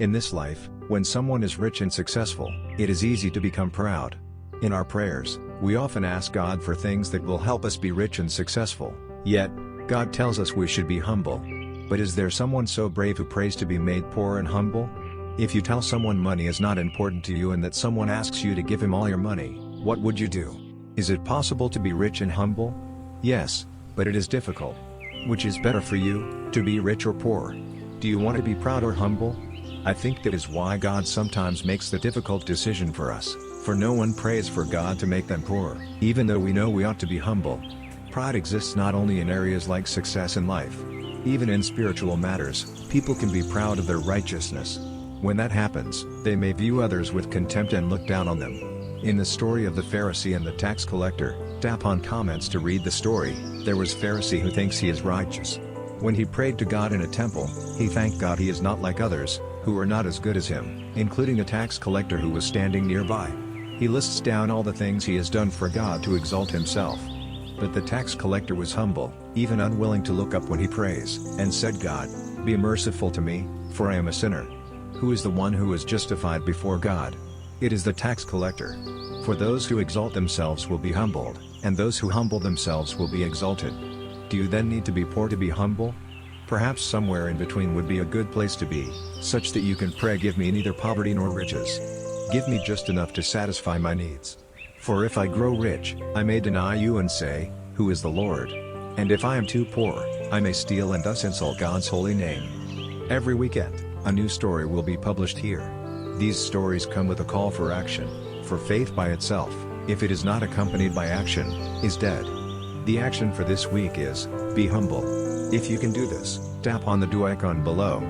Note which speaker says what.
Speaker 1: In this life, when someone is rich and successful, it is easy to become proud. In our prayers, we often ask God for things that will help us be rich and successful, yet, God tells us we should be humble. But is there someone so brave who prays to be made poor and humble? If you tell someone money is not important to you and that someone asks you to give him all your money, what would you do? Is it possible to be rich and humble? Yes, but it is difficult. Which is better for you, to be rich or poor? Do you want to be proud or humble? I think that is why God sometimes makes the difficult decision for us, for no one prays for God to make them poor, even though we know we ought to be humble. Pride exists not only in areas like success in life. Even in spiritual matters, people can be proud of their righteousness. When that happens, they may view others with contempt and look down on them. In the story of the Pharisee and the tax collector, tap on comments to read the story. There was Pharisee who thinks he is righteous. When he prayed to God in a temple, he thanked God he is not like others, who are not as good as him, including a tax collector who was standing nearby. He lists down all the things he has done for God to exalt himself. But the tax collector was humble, even unwilling to look up when he prays, and said, "God, be merciful to me, for I am a sinner." Who is the one who is justified before God? It is the tax collector. For those who exalt themselves will be humbled, and those who humble themselves will be exalted. Do you then need to be poor to be humble? Perhaps somewhere in between would be a good place to be, such that you can pray, "Give me neither poverty nor riches. Give me just enough to satisfy my needs. For if I grow rich, I may deny you and say, 'Who is the Lord?' And if I am too poor, I may steal and thus insult God's holy name." Every weekend, a new story will be published here. These stories come with a call for action, for faith by itself, if it is not accompanied by action, is dead. The action for this week is, be humble. If you can do this, tap on the do icon below.